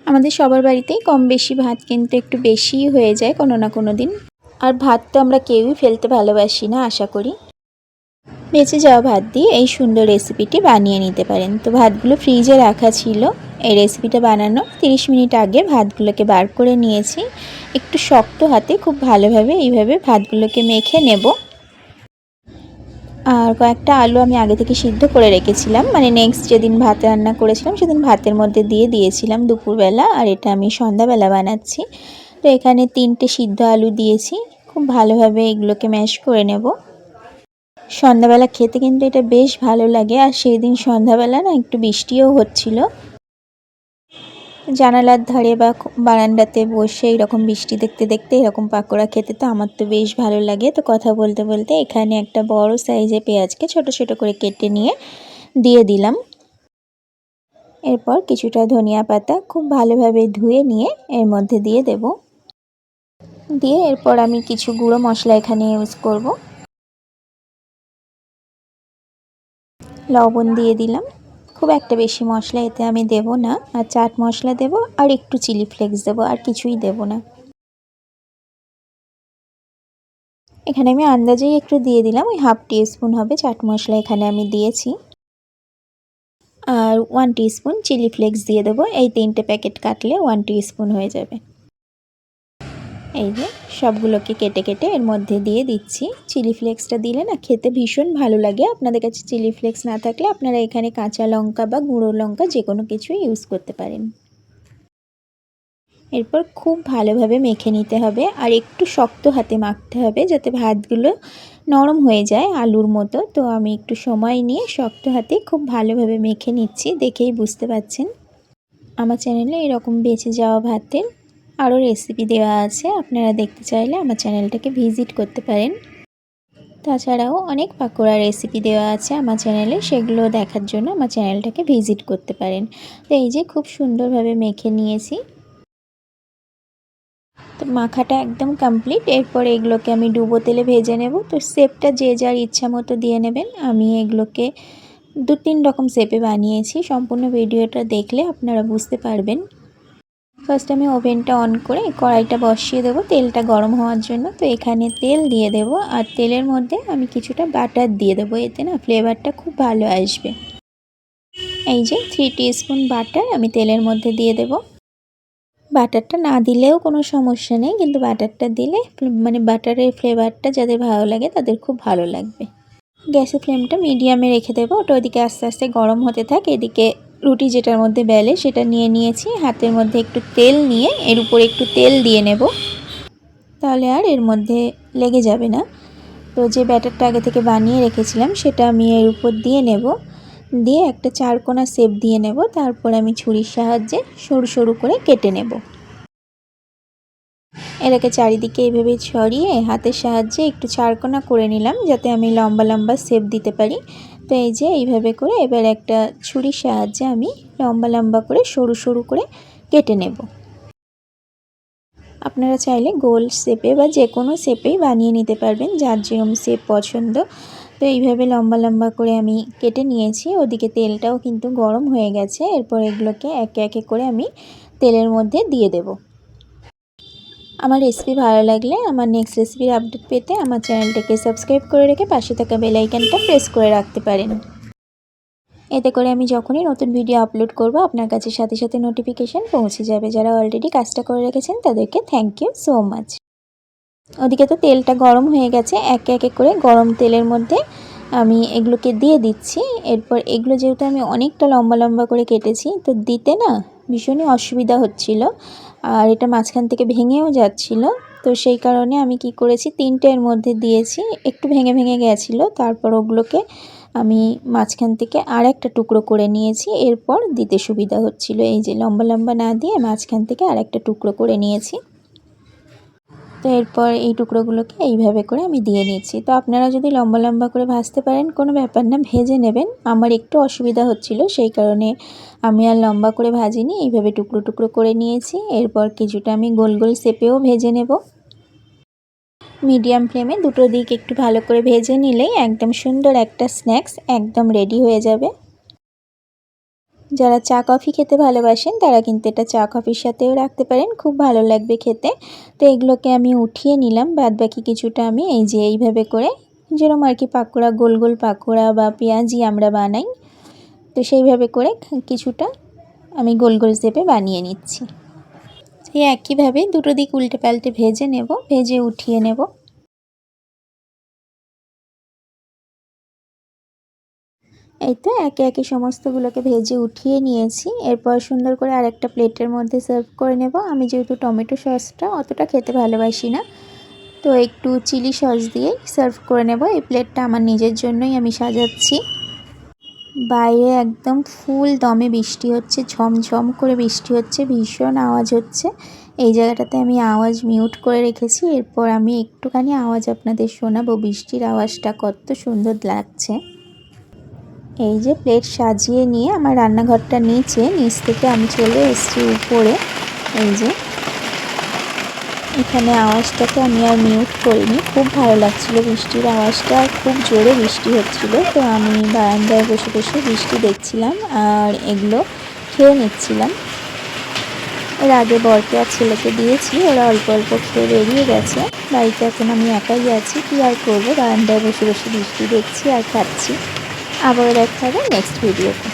আমাদের সবার বাড়িতেই কম বেশি ভাত কিন্তু একটু বেশিই হয়ে যায় কোনো না কোনো দিন। আর ভাত তো আমরা কেউই ফেলতে ভালোবাসি না আশা করি। বেঁচে যাওয়া ভাত দিয়ে এই সুন্দর রেসিপিটি বানিয়ে নিতে পারেন। তো ভাতগুলো ফ্রিজে রাখা ছিল। এই রেসিপিটা বানানো 30 মিনিট আগে ভাতগুলোকে বার করে নিয়েছি। একটু শক্ত হাতে খুব ভালোভাবে এইভাবে ভাতগুলোকে মেখে নেব। আর কয়েকটা আলু আমি আগে থেকে সিদ্ধ করে রেখেছিলাম, মানে নেক্সট যেদিন ভাত রান্না করেছিলাম সেদিন ভাতের মধ্যে দিয়ে দিয়েছিলাম দুপুরবেলা। আর এটা আমি সন্ধ্যাবেলা বানাচ্ছি। তো এখানে 3টে সিদ্ধ আলু দিয়েছি। খুব ভালোভাবে এগুলোকে ম্যাশ করে নেব। সন্ধ্যাবেলা খেতে কিন্তু এটা বেশ ভালো লাগে। আর সেই দিন সন্ধ্যাবেলা না একটু বৃষ্টিও হচ্ছিল। জানালার ধারে বা বারান্দাতে বসে এরকম বৃষ্টি দেখতে দেখতে এরকম পাকোড়া খেতে তো আমার তো বেশ ভালো লাগে। তো কথা বলতে বলতে এখানে একটা বড় সাইজে পেঁয়াজকে ছোট ছোট করে কেটে নিয়ে দিয়ে দিলাম। এরপর কিছুটা ধনিয়া পাতা খুব ভালোভাবে ধুয়ে নিয়ে এর মধ্যে দিয়ে দেব। দিয়ে এরপর আমি কিছু গুঁড়ো মশলা এখানে ইউজ করব। লবণ দিয়ে দিলাম। খুব একটা বেশি মশলা এতে আমি দেব না। আর চাট মশলা দেব আর একটু চিলি ফ্লেক্স দেব, আর কিছুই দেব না। এখানে আমি আন্দাজেই একটু দিয়ে দিলাম, ওই হাফ টিস্পুন হবে চাট মশলা এখানে আমি দিয়েছি। আর 1 টিস্পুন চিলি ফ্লেক্স দিয়ে দেবো। এই 3টে প্যাকেট কাটলে 1 টিস্পুন হয়ে যাবে। এই যে সবগুলোকে কেটে কেটে এর মধ্যে দিয়ে দিচ্ছি। চিলি ফ্লেক্সটা দিলে না খেতে ভীষণ ভালো লাগে। আপনাদের কাছে চিলি ফ্লেক্স না থাকলে আপনারা এখানে কাঁচা লঙ্কা বা গুঁড়ো লঙ্কা যে কোনো কিছুই ইউজ করতে পারেন। এরপর খুব ভালোভাবে মেখে নিতে হবে। আর একটু শক্ত হাতে মাখতে হবে যাতে ভাতগুলো নরম হয়ে যায় আলুর মতো। তো আমি একটু সময় নিয়ে শক্ত হাতে খুব ভালোভাবে মেখে নিচ্ছি। দেখেই বুঝতে পারছেন। আমার চ্যানেলে এরকম বেঁচে যাওয়া ভাতের আরও রেসিপি দেওয়া আছে। আপনারা দেখতে চাইলে আমার চ্যানেলটাকে ভিজিট করতে পারেন। তাছাড়াও অনেক পাকোড়া রেসিপি দেওয়া আছে আমার চ্যানেলে, সেগুলো দেখার জন্য আমার চ্যানেলটাকে ভিজিট করতে পারেন। তো এই যে খুব সুন্দরভাবে মেখে নিয়েছি। তো মাখাটা একদম কমপ্লিট। এরপর এগুলোকে আমি ডুবো তেলে ভেজে নেব। তো শেপটা যে যার ইচ্ছা মতো দিয়ে নেবেন। আমি এগুলোকে 2-3 রকম শেপে বানিয়েছি। সম্পূর্ণ ভিডিওটা দেখলে আপনারা বুঝতে পারবেন। ফার্স্ট আমি ওভেনটা অন করে কড়াইটা বসিয়ে দেবো তেলটা গরম হওয়ার জন্য। তো এখানে তেল দিয়ে দেব। আর তেলের মধ্যে আমি কিছুটা বাটার দিয়ে দেবো। এতে না ফ্লেভারটা খুব ভালো আসবে। এই যে 3 টিস্পুন বাটার আমি তেলের মধ্যে দিয়ে দেব। বাটারটা না দিলেও কোনো সমস্যা নেই, কিন্তু বাটারটা দিলে মানে বাটারের ফ্লেভারটা যাদের ভালো লাগে তাদের খুব ভালো লাগবে। গ্যাসের ফ্লেমটা মিডিয়ামে রেখে দেবো। ওটা ওদিকে আস্তে আস্তে গরম হতে থাকে। এদিকে রুটি যেটার মধ্যে বেলে সেটা নিয়ে নিয়েছি। হাতের মধ্যে একটু তেল নিয়ে এর উপরে একটু তেল দিয়ে নেব, তাহলে আর এর মধ্যে লেগে যাবে না। তো যে ব্যাটারটা আগে থেকে বানিয়ে রেখেছিলাম সেটা আমি এর উপর দিয়ে নেব। দিয়ে একটা চারকোনা শেপ দিয়ে নেব। তারপর আমি ছুরির সাহায্যে সরু সরু করে কেটে নেব। এটাকে চারিদিকে এইভাবে ছড়িয়ে হাতের সাহায্যে একটু চারকোনা করে নিলাম যাতে আমি লম্বা লম্বা শেপ দিতে পারি। তো এই যে এইভাবে করে এবার একটা ছুরির সাহায্যে আমি লম্বা লম্বা করে সরু সরু করে কেটে নেব। আপনারা চাইলে গোল শেপে বা যে কোনো শেপেই বানিয়ে নিতে পারবেন, যার যেরকম শেপ পছন্দ। তো এইভাবে লম্বা লম্বা করে আমি কেটে নিয়েছি। ওদিকে তেলটাও কিন্তু গরম হয়ে গেছে। এরপর এগুলোকে একে একে করে আমি তেলের মধ্যে দিয়ে দেব। আমার রেসিপি ভালো লাগলে আমার নেক্সট রেসিপির আপডেট পেতে আমার চ্যানেলটাকে সাবস্ক্রাইব করে রেখে পাশে থাকা বেল আইকনটা প্রেস করে রাখতে পারেন। এতে করে আমি যখনই নতুন ভিডিও আপলোড করব আপনার কাছে সাথে সাথে নোটিফিকেশান পৌঁছে যাবে। যারা অলরেডি কাজটা করে রেখেছেন তাদেরকে থ্যাংক ইউ সো মাচ। ওদিকে তো তেলটা গরম হয়ে গেছে। একে একে করে গরম তেলের মধ্যে আমি এগুলোকে দিয়ে দিচ্ছি। এরপর এগুলো যেহেতু আমি অনেকটা লম্বা লম্বা করে কেটেছি, তো দিতে না ভীষণই অসুবিধা হচ্ছিল। আর এটা মাঝখান থেকে ভেঙেও যাচ্ছিল। তো সেই কারণে আমি কি করেছি 3টের মধ্যে দিয়েছি। একটু ভেঙে ভেঙে গেছিলো। তারপর ওগুলোকে আমি মাঝখান থেকে আর একটা টুকরো করে নিয়েছি। এরপর দিতে সুবিধা হচ্ছিল। এই যে লম্বা লম্বা না দিয়ে মাঝখান থেকে আর একটা টুকরো করে নিয়েছি। তো এরপর এই টুকরোগুলোকে এইভাবে করে আমি দিয়ে নিচ্ছি। তো আপনারা যদি লম্বা লম্বা করে ভাজতে পারেন কোনো ব্যাপার না, ভেজে নেবেন। আমার একটু অসুবিধা হচ্ছিল সেই কারণে আমি আর লম্বা করে ভাজিনি, এইভাবে টুকরো টুকরো করে নিয়েছি। এরপর কিছুটা আমি গোল গোল শেপেও ভেজে নেব। মিডিয়াম ফ্লেমে দুটো দিক একটু ভালো করে ভেজে নিলেই একদম সুন্দর একটা স্ন্যাক্স একদম রেডি হয়ে যাবে। যারা চা কফি খেতে ভালোবাসেন তারা কিন্তু এটা চা কফির সাথেও রাখতে পারেন, খুব ভালো লাগবে খেতে। তো এগুলোকে আমি উঠিয়ে নিলাম, বাদ বাকি কিছুটা আমি এই যে এইভাবে করে যেরকম আর কি পাকোড়া, গোল গোল পাকোড়া বা পেঁয়াজি আমরা বানাই, তো সেইভাবে করে কিছুটা আমি গোল গোল শেপে বানিয়ে নিচ্ছি। এই একইভাবে দুটো দিক উল্টে পাল্টে ভেজে নেব, ভেজে উঠিয়ে নেব। এই তো একে একে সমস্তগুলোকে ভেজে উঠিয়ে নিয়েছি। এরপর সুন্দর করে আরেকটা প্লেটের মধ্যে সার্ভ করে নেব। আমি যেহেতু টমেটো সসটা অতটা খেতে ভালোবাসি না, তো একটু চিলি সস দিয়ে সার্ভ করে নেব। এই প্লেটটা আমার নিজের জন্যই আমি সাজাচ্ছি। বাইরে একদম ফুল দমে বৃষ্টি হচ্ছে, ঝমঝম করে বৃষ্টি হচ্ছে, ভীষণ আওয়াজ হচ্ছে। এই জায়গাটাতে আমি আওয়াজ মিউট করে রেখেছি। এরপর আমি একটুখানি আওয়াজ আপনাদের শোনাবো, বৃষ্টির আওয়াজটা কত সুন্দর লাগছে। এই যে প্লেট সাজিয়ে নিয়ে আমার রান্নাঘরটা নিচ থেকে আমি চলে এসেছি উপরে। এই যে এখানে আওয়াজটাকে আমি আর মিউট করিনি, খুব ভালো লাগছিল বৃষ্টির আওয়াজটা, খুব জোরে বৃষ্টি হচ্ছিল। তো আমি বারান্দায় বসে বসে বৃষ্টি দেখছিলাম আর এগুলো খেয়ে নিচ্ছিলাম। এর আগে বরকে আর ছেলেকে দিয়েছি, ওরা অল্প অল্প খেয়ে বেরিয়ে গেছে। বাড়িতে এখন আমি একাই আছি, কী আর করবো, বারান্দায় বসে বসে বৃষ্টি দেখছি আর খাচ্ছি। আবারও দেখা হবে নেক্সট ভিডিওতে।